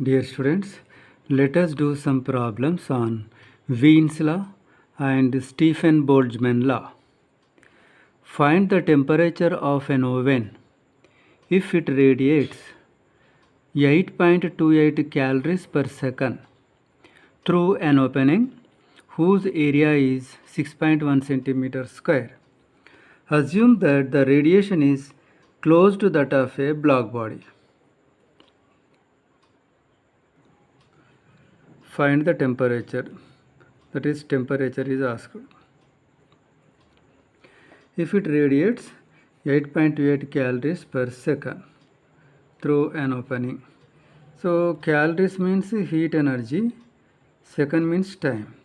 Dear students, let us do some problems on Wien's law and Stephen Boltzmann law. Find the temperature of an oven if it radiates 8.28 calories per second through an opening whose area is 6.1 centimeter square. Assume that the radiation is close to that of a block body. Find the temperature, that is temperature is asked. If it radiates 8.28 calories per second through an opening. So calories means heat energy, second means time.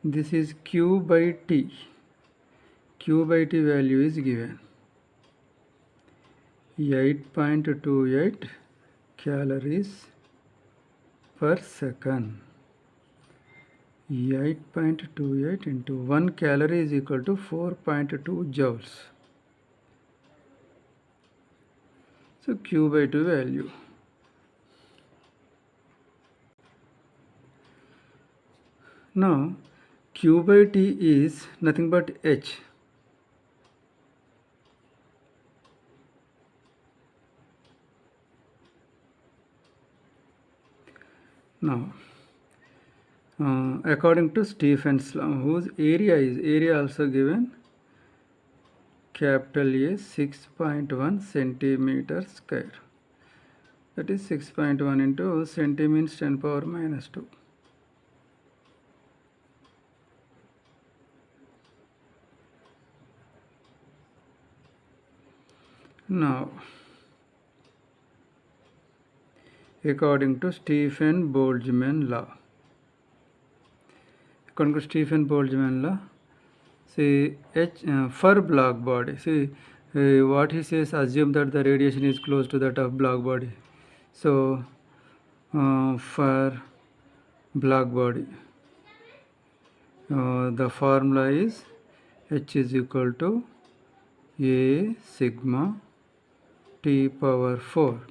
This is Q by T. Q by T value is given 8.28 calories per second. 8.28 into 1 calorie is equal to 4.2 joules. So Q by 2 value. Now Q by T is nothing but H. Now according to Stephen's law, whose area also given capital A 6.1 centimeter square. That is 6.1 into centi means 10 power minus 2. Now, according to Stephen Boltzmann law. According to Stephen Boltzmann law, see for block body, see what he says, assume that the radiation is close to that of block body. So for block body, the formula is H is equal to A sigma T power 4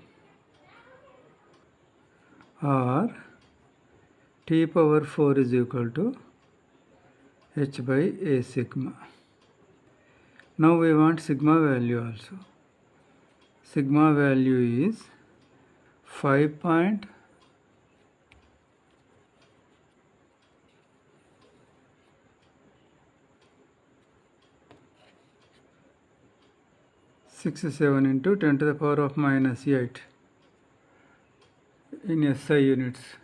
or T power 4 is equal to H by A sigma. Now we want sigma value also. Sigma value is 5.67 into 10 to the power of minus 8 in SI units.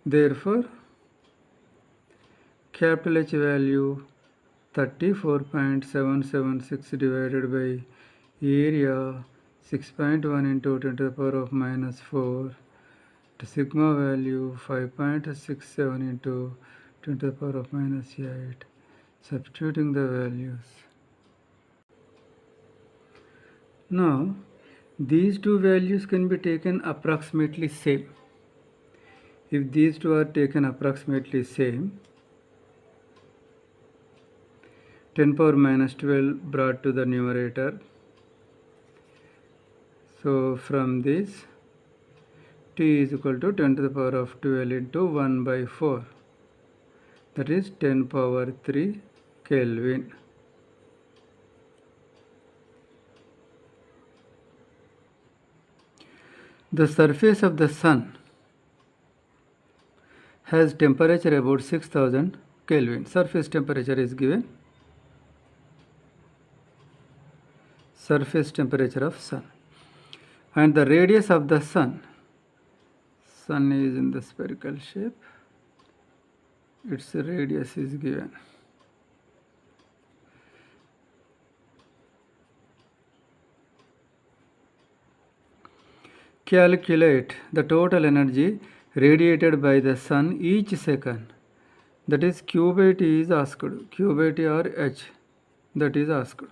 Therefore, capital H value 34.776 divided by area 6.1 into 10 to the power of minus 4 to sigma value 5.67 into 10 to the power of minus 8. Substituting the values. Now, these two values can be taken approximately same. If these two are taken approximately same, 10 power minus 12 brought to the numerator. So from this, T is equal to 10 to the power of 12 into 1 by 4. That is 10 power 3 Kelvin. The surface of the sun has temperature about 6000 Kelvin. Surface temperature is given. Surface temperature of sun. And the radius of the sun is in the spherical shape. Its radius is given. Calculate the total energy radiated by the sun each second. That is Q by T is asked. Q by T or H, that is asked.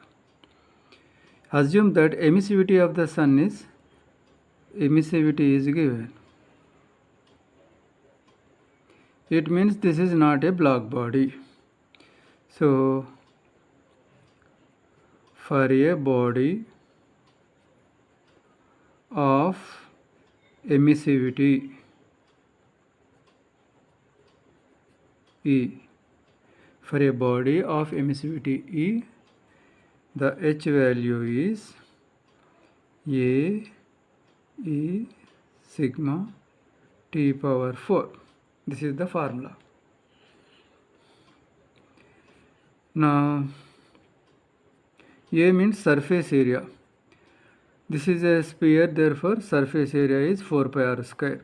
Assume that emissivity of the sun is given. It means this is not a block body. So for a body of emissivity E. For a body of emissivity E, the H value is A E sigma T power 4. This is the formula. Now, A means surface area. This is a sphere, therefore surface area is 4 pi r square.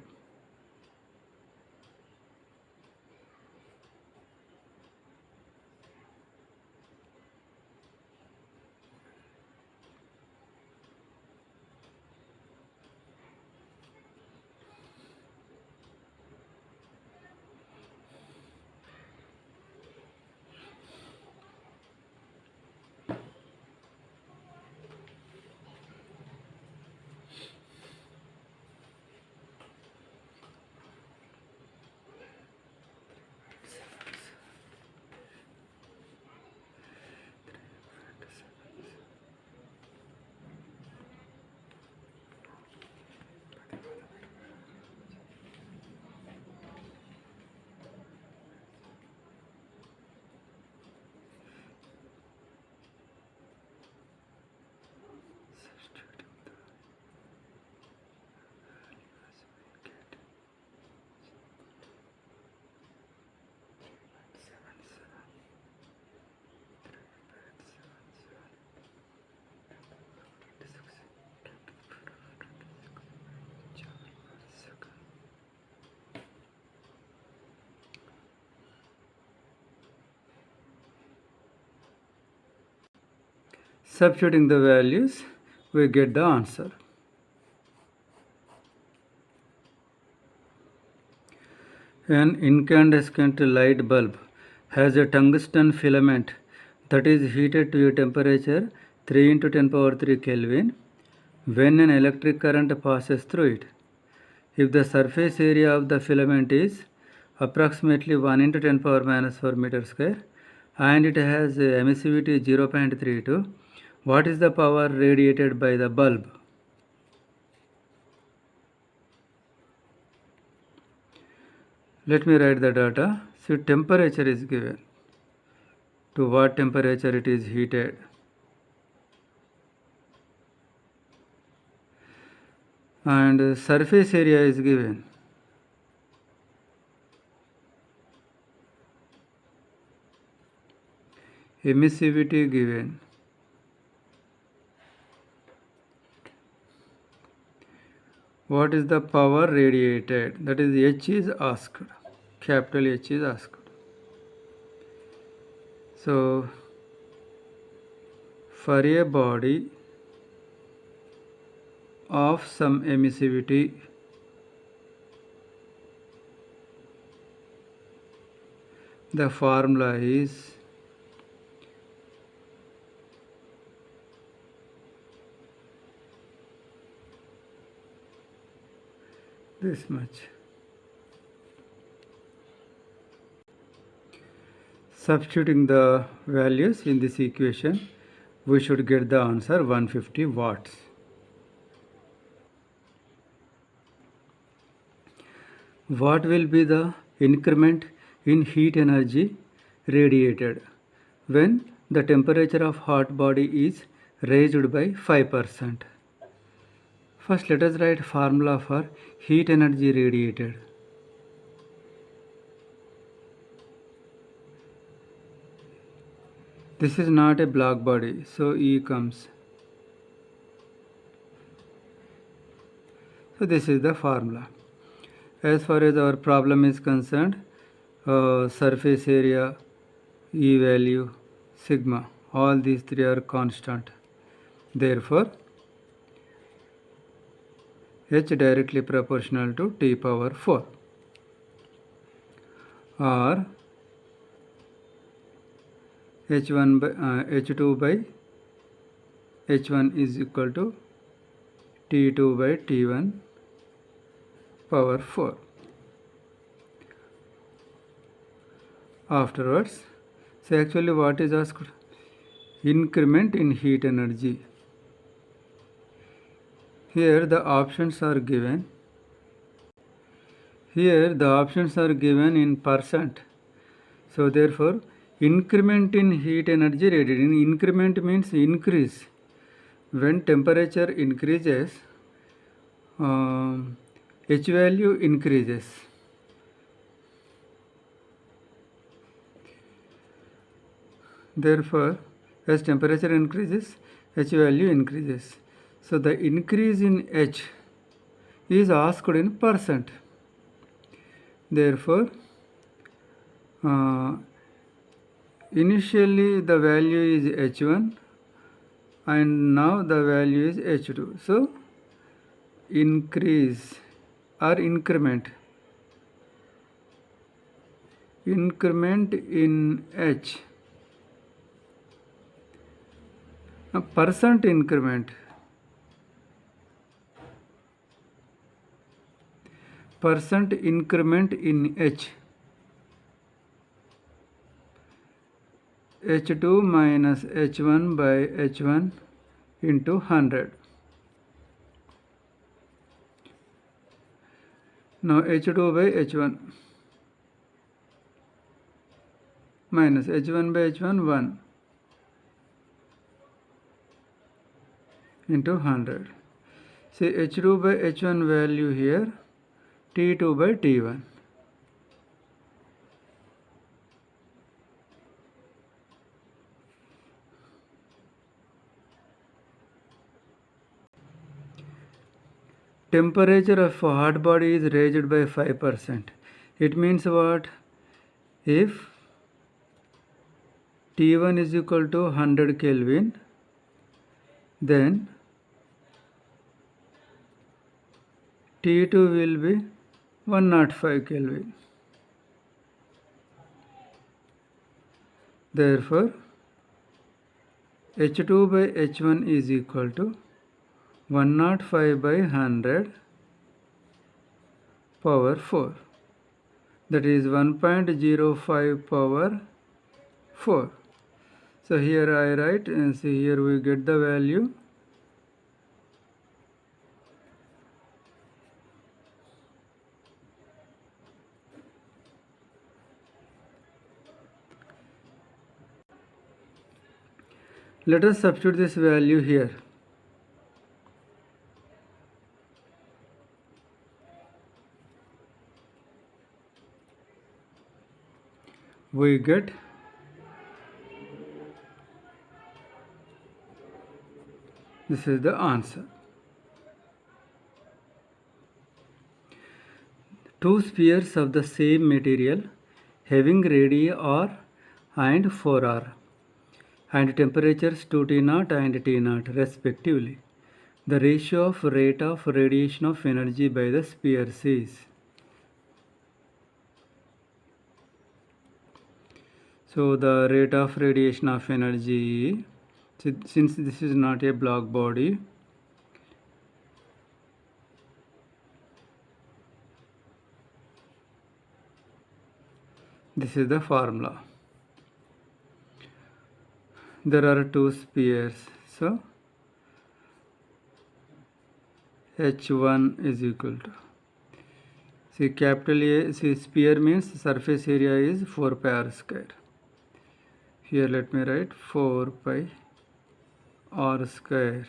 Substituting the values, we get the answer. An incandescent light bulb has a tungsten filament that is heated to a temperature 3 into 10 power 3 Kelvin when an electric current passes through it. If the surface area of the filament is approximately 1 into 10 power minus 4 meter square and it has emissivity 0.32, what is the power radiated by the bulb? Let me write the data. So temperature is given. To what temperature it is heated. And surface area is given. Emissivity given. What is the power radiated? That is H is asked. Capital H is asked. So, for a body of some emissivity, the formula is this much. Substituting the values in this equation, we should get the answer 150 watts. What will be the increment in heat energy radiated when the temperature of hot body is raised by 5%? First, let us write formula for heat energy radiated. This is not a black body, so E comes. So this is the formula. As far as our problem is concerned, surface area, E value, sigma, all these three are constant. Therefore, H directly proportional to T power 4 or H1 by, H2 by H1 is equal to T2 by T1 power 4. Afterwards, so actually what is asked? Increment in heat energy. Here the options are given. Here the options are given in percent. So therefore, increment in heat energy radiated. Increment means increase. When temperature increases, H value increases. Therefore, as temperature increases, H value increases. So the increase in H is asked in percent. Therefore, initially the value is H1 and now the value is H2. So increase or increment in H, a percent increment in H, H2 minus H1 by H1 into 100. Now H2 by H1 minus H1 by H1 1 into 100. See H2 by H1 value here, T2 by T1. Temperature of a hot body is raised by 5%. It means what? If T1 is equal to 100 Kelvin, then T2 will be 105 Kelvin. Therefore, H2 by H1 is equal to 105 by 100 power 4. That is 1.05 power 4. So here I write, and see here we get the value. Let us substitute this value here. We get this is the answer. Two spheres of the same material having radii r and 4r and temperatures 2T0 and T0 respectively. The ratio of rate of radiation of energy by the spheres is. So the rate of radiation of energy, since this is not a block body, this is the formula. There are two spheres, so H1 is equal to, see capital A, see sphere means surface area is 4 pi r square. Here let me write 4 pi r square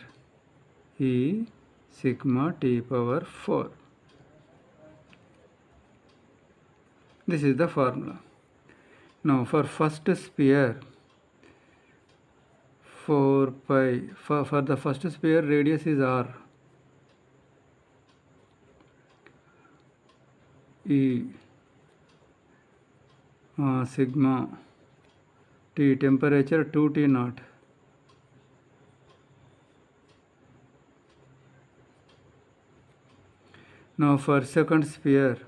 E sigma T power 4. This is the formula. Now for first sphere, 4 pi, for the first sphere radius is r, E sigma T, temperature 2T0. Now for second sphere,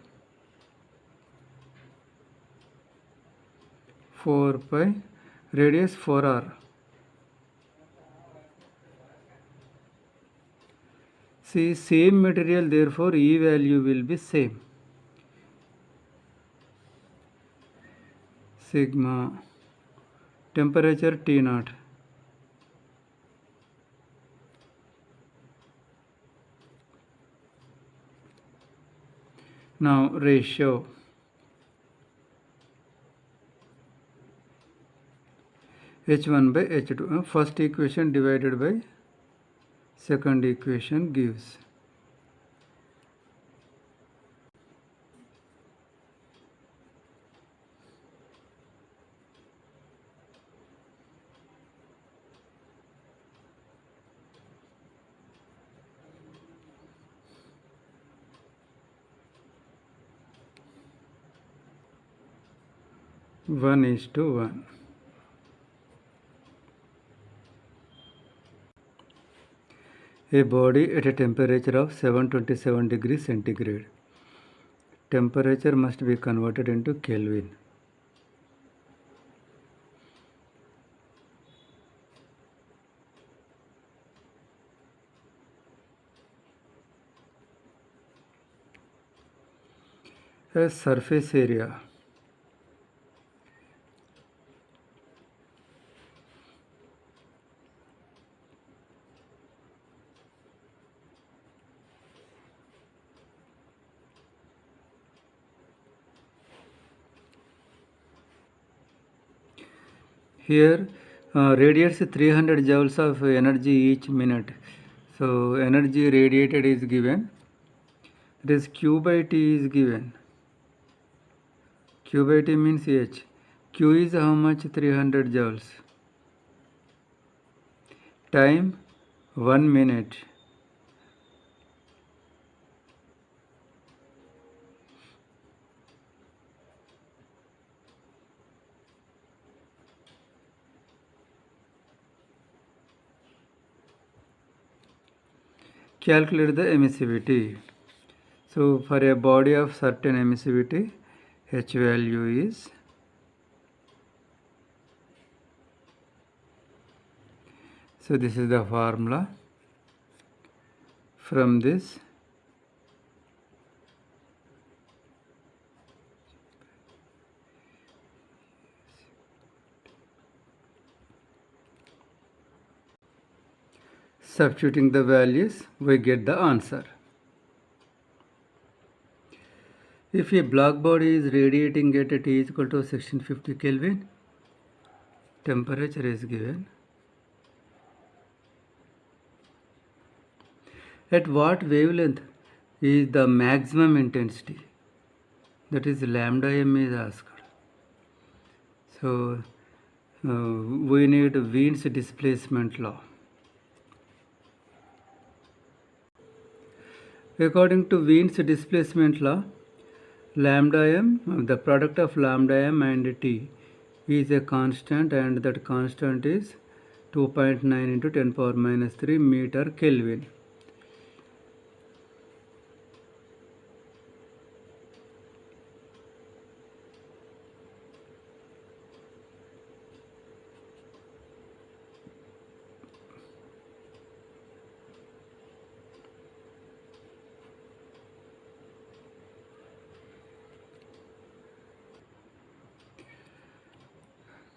4 pi, radius 4r. See, same material, therefore E value will be same. Sigma, temperature T0. Now ratio H1 by H2. First equation divided by second equation gives one is to one. A body at a temperature of 727 degrees centigrade. Temperature must be converted into Kelvin. A surface area here radiates 300 joules of energy each minute. So energy radiated is given. This Q by T is given. Q by T means H. Q is how much? 300 joules. Time 1 minute. Calculate the emissivity. So for a body of certain emissivity, H value is so this is the formula. From this substituting the values, we get the answer. If a black body is radiating at a T is equal to 1650 Kelvin, temperature is given. At what wavelength is the maximum intensity? That is lambda m is asked. So we need Wien's displacement law. According to Wien's displacement law, lambda m, the product of lambda m and T is a constant, and that constant is 2.9 into 10 power minus 3 meter Kelvin.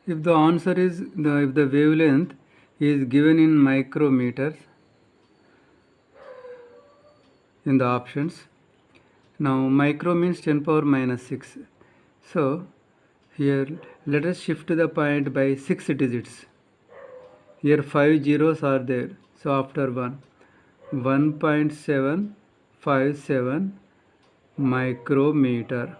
If the answer is if the wavelength is given in micrometers in the options, now micro means 10 power minus 6. So here let us shift the point by 6 digits. Here 5 zeros are there. So after 1.757 micrometer.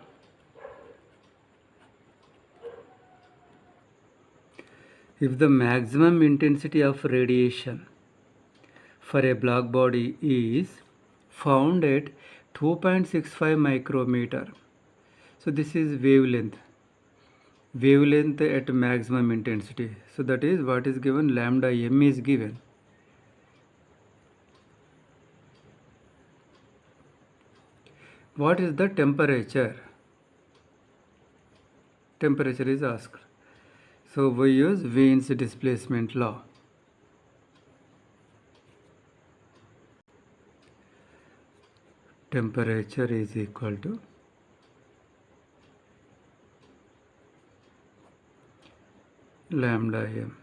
If the maximum intensity of radiation for a black body is found at 2.65 micrometer, so this is wavelength at maximum intensity. So that is what is given, lambda m is given. What is the temperature? Temperature is asked. So we use Wien's displacement law. Temperature is equal to lambda m.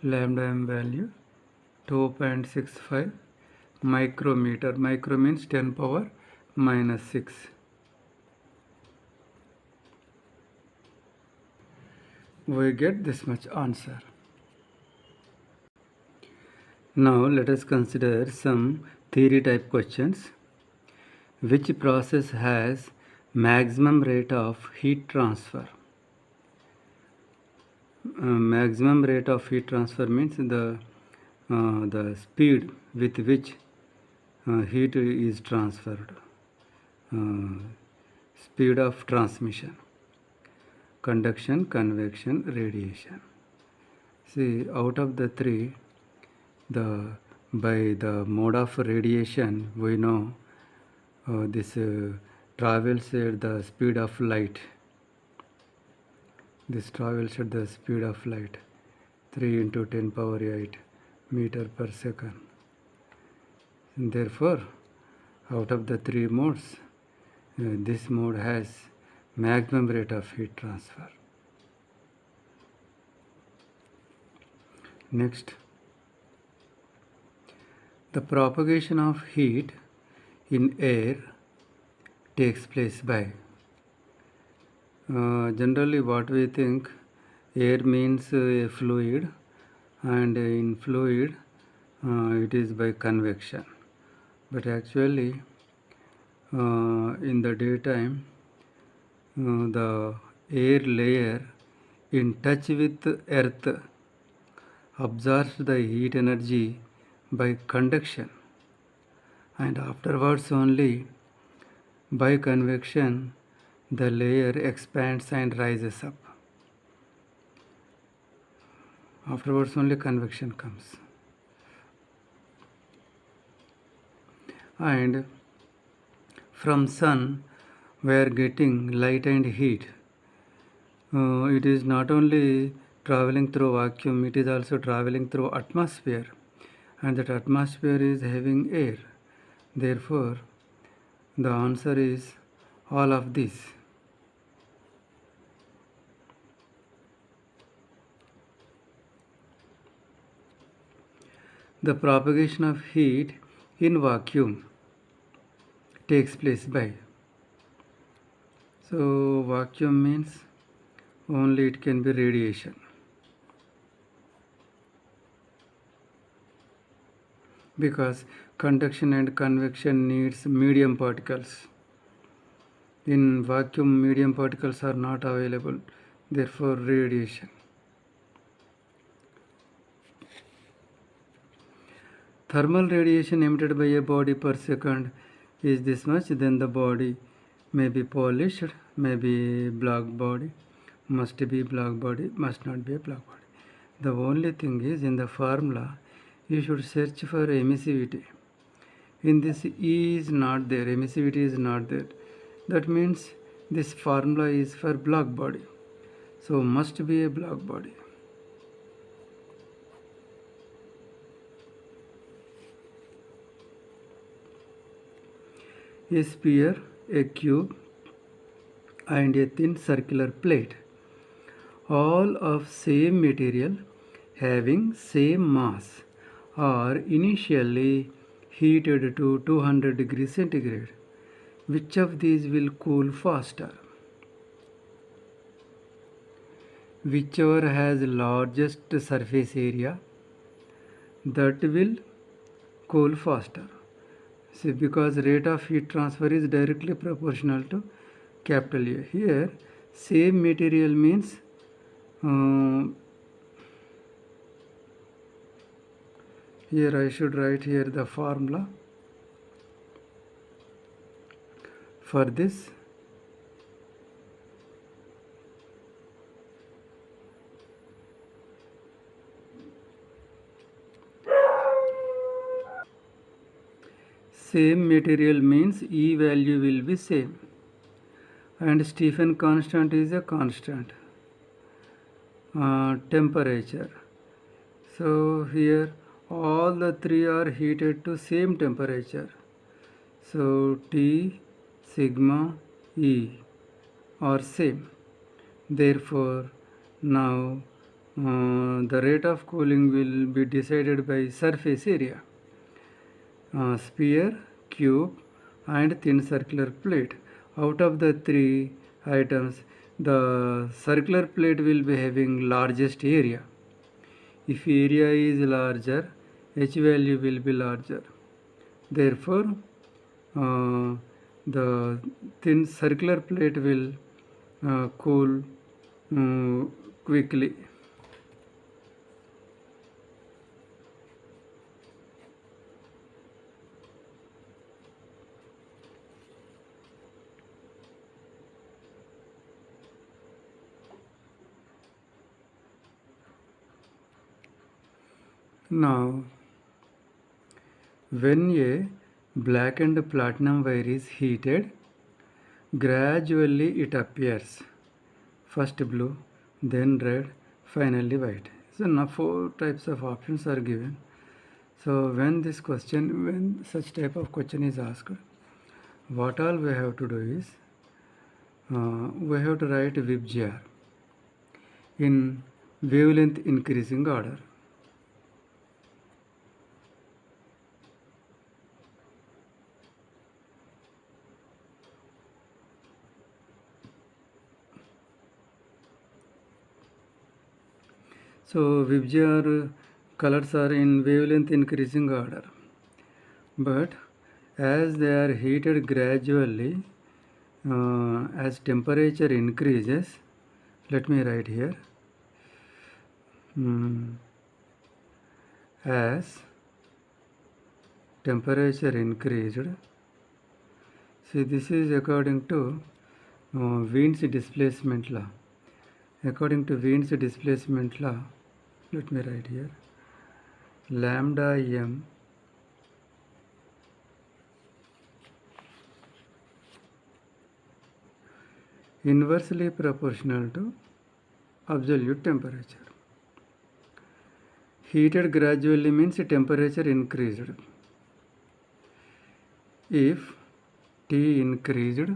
Lambda m value 2.65 micrometer. Micro means 10 power minus 6. We get this much answer. Now let us consider some theory type questions. Which process has maximum rate of heat transfer? Maximum rate of heat transfer means the speed with which heat is transferred, uh, speed of transmission, conduction, convection, radiation. See, out of the three, by the mode of radiation, we know this travels at the speed of light. This travels at the speed of light, 3 into 10 power 8 meter per second. And therefore, out of the three modes, this mode has maximum rate of heat transfer. Next, the propagation of heat in air takes place by. Generally, what we think, air means a fluid, and in fluid it is by convection. But actually, in the daytime, the air layer in touch with earth absorbs the heat energy by conduction, and afterwards only by convection the layer expands and rises up. Afterwards only convection comes. And from sun we are getting light and heat. It is not only traveling through vacuum, it is also traveling through atmosphere, and that atmosphere is having air. Therefore, the answer is all of this. The propagation of heat in vacuum takes place by. So vacuum means only it can be radiation, because conduction and convection needs medium particles. In vacuum, medium particles are not available, therefore radiation. Thermal radiation emitted by a body per second is this much, then the body may be polished, may be black body, must be black body, must not be a black body. The only thing is, in the formula you should search for emissivity. In this E is not there, emissivity is not there. That means this formula is for black body, so must be a black body. A sphere, a cube, and a thin circular plate, all of same material having same mass, are initially heated to 200 degrees centigrade. Which of these will cool faster? Whichever has largest surface area, that will cool faster. See, because rate of heat transfer is directly proportional to capital A. Here, same material means here I should write here the formula for this. Same material means E value will be same, and Stephen constant is a constant. Temperature. So here all the three are heated to same temperature. So T, sigma, E are same. Therefore, now the rate of cooling will be decided by surface area. sphere, cube and thin circular plate. Out of the three items, the circular plate will be having largest area. If area is larger, H value will be larger. Therefore, the thin circular plate will cool quickly. Now, when a black and platinum wire is heated, gradually it appears. First blue, then red, finally white. So now 4 types of options are given. So when such type of question is asked, what all we have to do is, we have to write VIBGYOR in wavelength increasing order. So VIBGYOR colors are in wavelength increasing order, but as they are heated gradually, as temperature increases, let me write here, as temperature increased, see this is according to Wien's displacement law. According to Wien's displacement law, let me write here, lambda m inversely proportional to absolute temperature. Heated gradually means temperature increased. If T increased,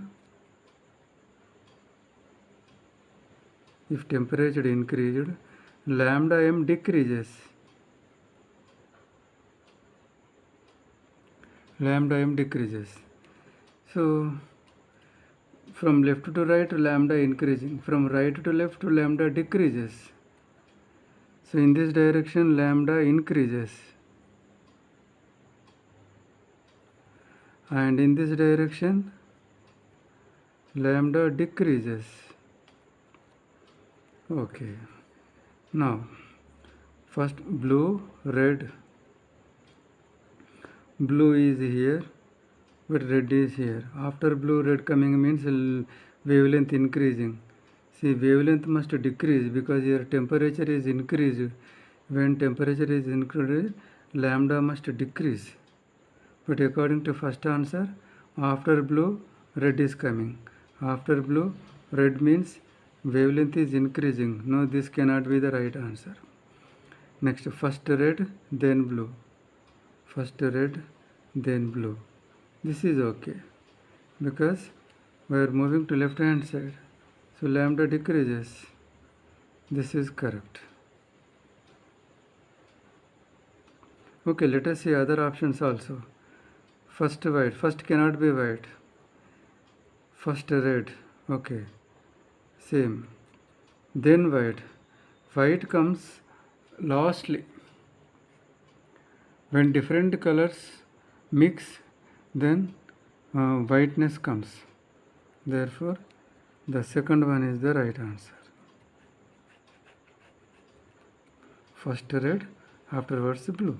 if temperature increased, lambda m decreases. Lambda m decreases. So from left to right, lambda increasing. From right to left, lambda decreases. So in this direction, lambda increases. And in this direction, lambda decreases. Okay. Now, first blue, red. Blue is here, but red is here. After blue, red coming means wavelength increasing. See, wavelength must decrease because your temperature is increased. When temperature is increased, lambda must decrease. But according to first answer, after blue, red is coming. After blue, red means wavelength is increasing. No, this cannot be the right answer. Next, first red, then blue. First red, then blue. This is okay because we are moving to left hand side. So lambda decreases. This is correct. Okay, let us see other options also. First white. First cannot be white. First red. Okay. Same. Then white. White comes lastly. When different colors mix, then whiteness comes. Therefore, the second one is the right answer. First red, afterwards blue.